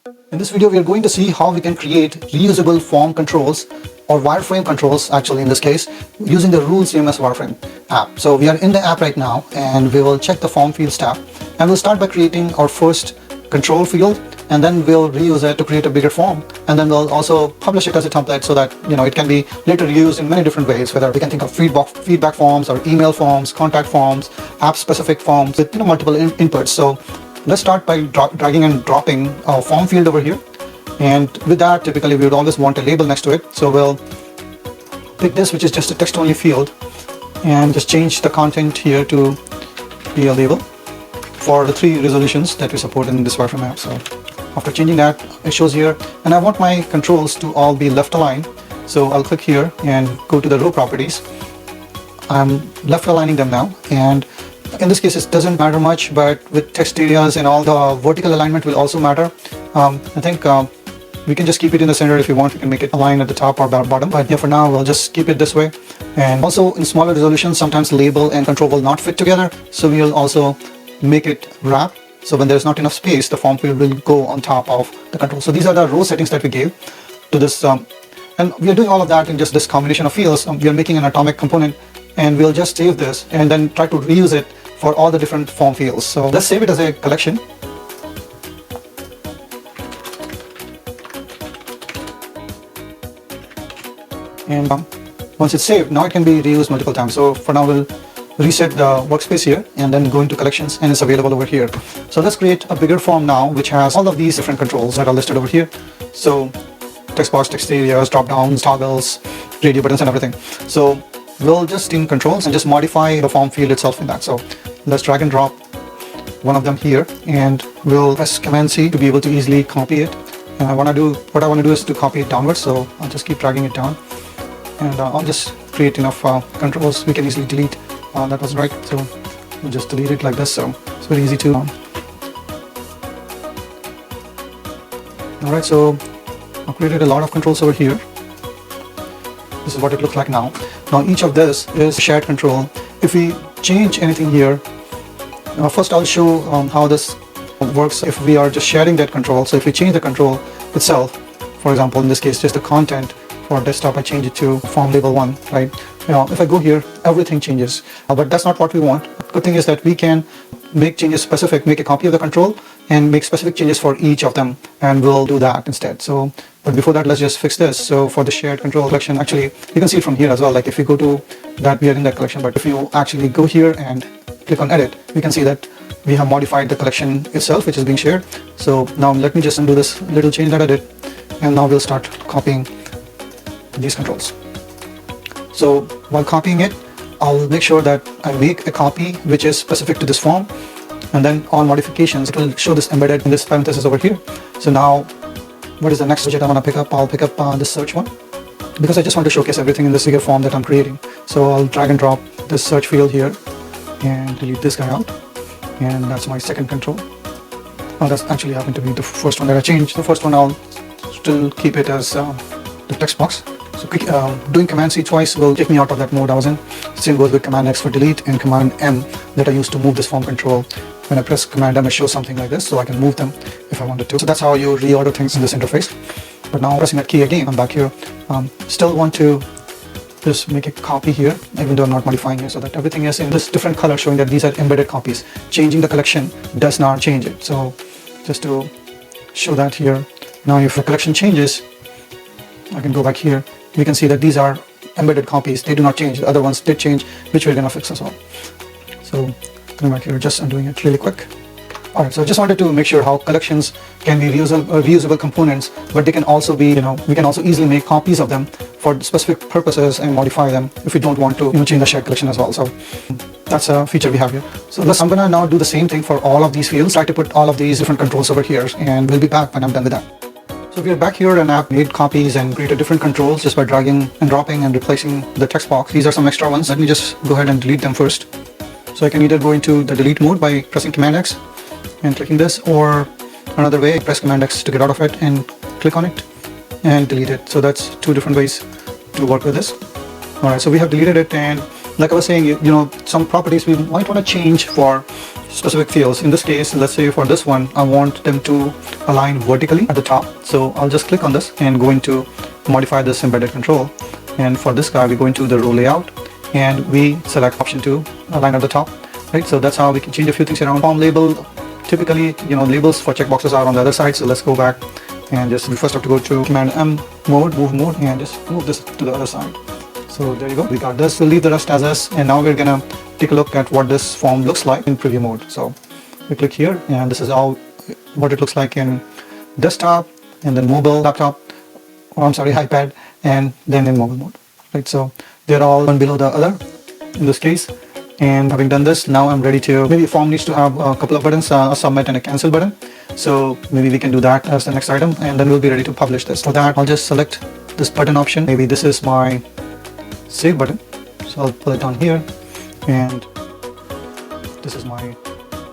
In this video, we are going to see how we can create reusable form controls or wireframe controls, actually in this case, using the RuleCMS Wireframe app. So we are in the app right now and we will check the form fields tab, and we'll start by creating our first control field, and then we'll reuse it to create a bigger form, and then we'll also publish it as a template so that it can be later used in many different ways, whether we can think of feedback forms or email forms, contact forms, app specific forms with multiple inputs. So let's start by dragging and dropping a form field over here, and with that typically we would always want a label next to it. So we'll pick this, which is just a text only field, and just change the content here to be a label for the 3 resolutions that we support in this wireframe app. So after changing that, it shows here, and I want my controls to all be left aligned. So I'll click here and go to the row properties. I'm left aligning them now, and in this case it doesn't matter much, but with text areas and all, the vertical alignment will also matter. I think we can just keep it in the center. If you want, we can make it align at the top or bottom, but yeah, for now we'll just keep it this way. And also in smaller resolutions, sometimes label and control will not fit together, so we'll also make it wrap. So when there's not enough space, the form field will go on top of the control. So these are the row settings that we gave to this, and we are doing all of that in just this combination of fields. We are making an atomic component, and we'll just save this and then try to reuse it for all the different form fields. So let's save it as a collection. And once it's saved, now it can be reused multiple times. So for now, we'll reset the workspace here and then go into collections, and it's available over here. So let's create a bigger form now, which has all of these different controls that are listed over here. So text box, text areas, dropdowns, toggles, radio buttons, and everything. So we'll just in controls and just modify the form field itself in that. So let's drag and drop one of them here, and we'll press Command C to be able to easily copy it. And what I want to do is to copy it downwards. So I'll just keep dragging it down, and I'll just create enough controls we can easily delete. That wasn't right, so we'll just delete it like this. So it's very easy to. Alright, so I've created a lot of controls over here. This is what it looks like now. Now each of this is shared control. If we change anything here, first I'll show how this works if we are just sharing that control. So if we change the control itself, for example, in this case, just the content for desktop, I change it to form label 1, right? If I go here, everything changes, but that's not what we want. Good thing is that we can make changes specific, make a copy of the control and make specific changes for each of them, and we'll do that instead. So, but before that, let's just fix this. So for the shared control collection, actually, you can see it from here as well. Like if you go to that, we are in that collection, but if you actually go here and click on edit, we can see that we have modified the collection itself, which is being shared. So now let me just undo this little change that I did, and now we'll start copying these controls. So while copying it, I'll make sure that I make a copy which is specific to this form, and then on modifications, it will show this embedded in this parenthesis over here. So now, what is the next widget I want to pick up? I'll pick up this search one, because I just want to showcase everything in this bigger form that I'm creating. So I'll drag and drop this search field here and delete this guy out, and that's my second control. Oh, that's actually happened to be the first one that I changed. The first one I'll still keep it as the text box. So doing Command C twice will take me out of that mode I was in. Same goes with Command X for delete and Command M that I use to move this form control. When I press Command M, it shows something like this, so I can move them if I wanted to. So that's how you reorder things in this interface. But now pressing that key again, I'm back here. Still want to just make a copy here, even though I'm not modifying it, so that everything is in this different color, showing that these are embedded copies. Changing the collection does not change it. So just to show that here, now if the collection changes, I can go back here. We can see that these are embedded copies. They do not change. The other ones did change, which we're gonna fix as well. So coming back here, just undoing it really quick. All right, so I just wanted to make sure how collections can be reusable components, but they can also be, we can also easily make copies of them for specific purposes and modify them if we don't want to, change the shared collection as well. So that's a feature we have here. So I'm gonna now do the same thing for all of these fields. Try to put all of these different controls over here, and we'll be back when I'm done with that. So we are back here, and I've made copies and created different controls just by dragging and dropping and replacing the text box. These are some extra ones. Let me just go ahead and delete them first. So I can either go into the delete mode by pressing Command X and clicking this, or another way, press Command X to get out of it and click on it and delete it. So that's 2 different ways to work with this. Alright, so we have deleted it, and like I was saying, you know, some properties we might want to change for specific fields. In this case, let's say for this one, I want them to align vertically at the top. So I'll just click on this and go into modify this embedded control. And for this guy, we go into the row layout and we select option 2, align at the top, right? So that's how we can change a few things around. Form label, typically, you know, labels for checkboxes are on the other side. So let's go back and just, we first have to go to Command M mode, move mode, and just move this to the other side. So there you go, we got this. We'll leave the rest as is, and now we're gonna take a look at what this form looks like in preview mode. So we click here, and this is all what it looks like in desktop, and then mobile, laptop, or I'm sorry, iPad, and then in mobile mode, right? So they're all one below the other in this case. And having done this, now I'm ready to, maybe a form needs to have a couple of buttons, a submit and a cancel button. So maybe we can do that as the next item, and then we'll be ready to publish this. For that, I'll just select this button option. Maybe this is my save button. So I'll pull it down here, and this is my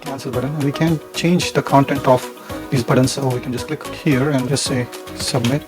cancel button. And we can change the content of these buttons. So we can just click here and just say submit.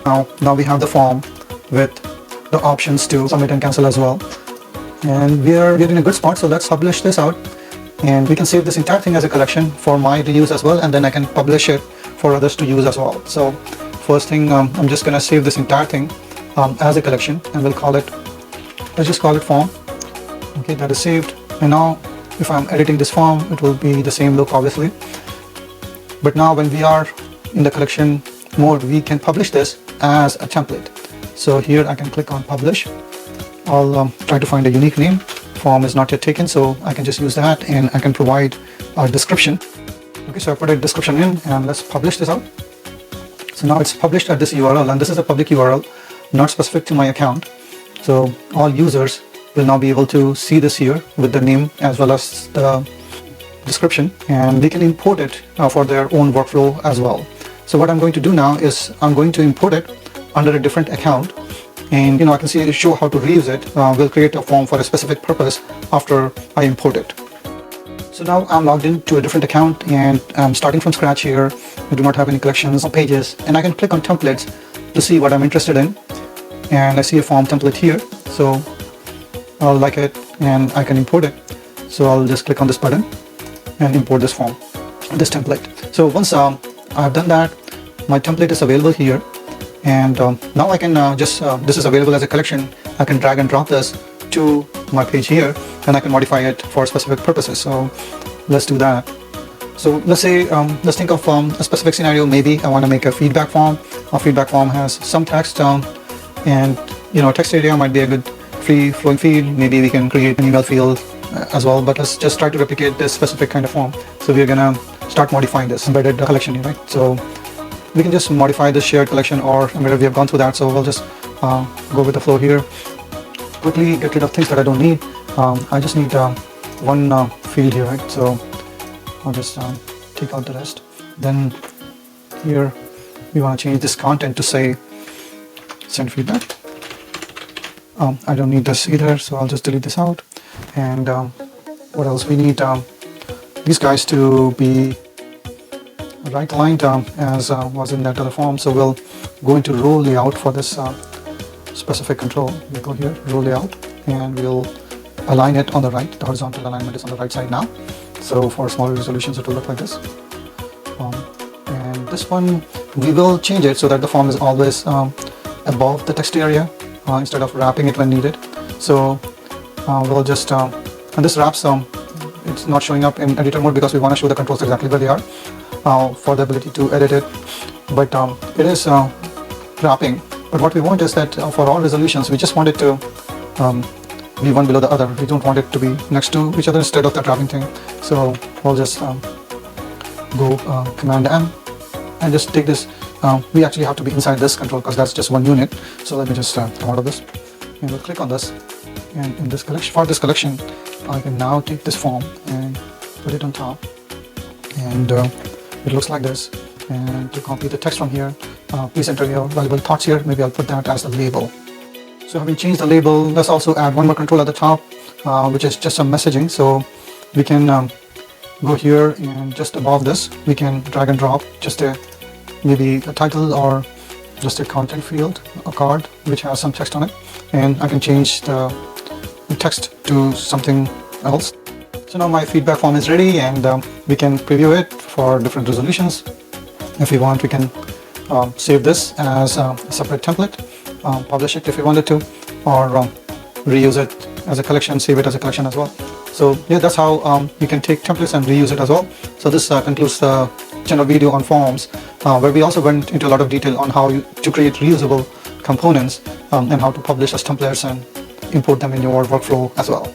Now we have the form with the options to submit and cancel as well. And we're in a good spot, so let's publish this out, and we can save this entire thing as a collection for my reuse as well, and then I can publish it for others to use as well. So first thing, I'm just gonna save this entire thing as a collection, and we'll call it, let's just call it form. Okay, that is saved. And now if I'm editing this form, it will be the same look obviously, but now when we are in the collection mode, we can publish this as a template. So here I can click on publish. I'll try to find a unique name. Form is not yet taken, so I can just use that, and I can provide a description. Okay, so I put a description in, and let's publish this out. So now it's published at this URL, and this is a public URL, not specific to my account. So all users will now be able to see this here with the name as well as the description, and they can import it for their own workflow as well. So what I'm going to do now is I'm going to import it under a different account. And I can show how to reuse it. We'll create a form for a specific purpose after I import it. So now I'm logged into a different account, and I'm starting from scratch here. I do not have any collections or pages, and I can click on templates to see what I'm interested in. And I see a form template here, so I'll like it and I can import it. So I'll just click on this button and import this form, this template. So once I've done that, my template is available here. And now I can this is available as a collection. I can drag and drop this to my page here, and I can modify it for specific purposes. So let's do that. So let's say, let's think of a specific scenario. Maybe I want to make a feedback form. Our feedback form has some text, and text area might be a good free flowing field. Maybe we can create an email field as well, but let's just try to replicate this specific kind of form. So we're gonna start modifying this embedded collection here, right? So we can just modify this shared collection, or we have gone through that, so we'll just go with the flow here. Quickly get rid of things that I don't need. I just need one field here, right? So I'll just take out the rest. Then here we want to change this content to say send feedback. I don't need this either, so I'll just delete this out. And what else? We need these guys to be right aligned as was in that other form. So we'll go into row layout for this specific control. We go here, row layout, and we'll align it on the right. The horizontal alignment is on the right side now. So for smaller resolutions, it will look like this. And this one, we will change it so that the form is always above the text area instead of wrapping it when needed. So we'll just, and this wraps, it's not showing up in editor mode because we want to show the controls exactly where they are. For the ability to edit it, but it is wrapping. But what we want is that for all resolutions, we just want it to be one below the other. We don't want it to be next to each other instead of that wrapping thing. So we'll just go Command M and just take this. We actually have to be inside this control because that's just one unit. So let me just come out of this, and we'll click on this. And in this collection, for this collection, I can now take this form and put it on top, and it looks like this. And to copy the text from here, please enter your valuable thoughts here. Maybe I'll put that as the label. So having changed the label, let's also add one more control at the top, which is just some messaging. So we can go here, and just above this, we can drag and drop just maybe a title or just a content field, a card which has some text on it. And I can change the text to something else. So now my feedback form is ready, and we can preview it for different resolutions. If we want, we can save this as a separate template, publish it if we wanted to, or reuse it as a collection, save it as a collection as well. So yeah, that's how you can take templates and reuse it as well. So this concludes the general video on forms, where we also went into a lot of detail on how to create reusable components and how to publish as templates and import them in your workflow as well.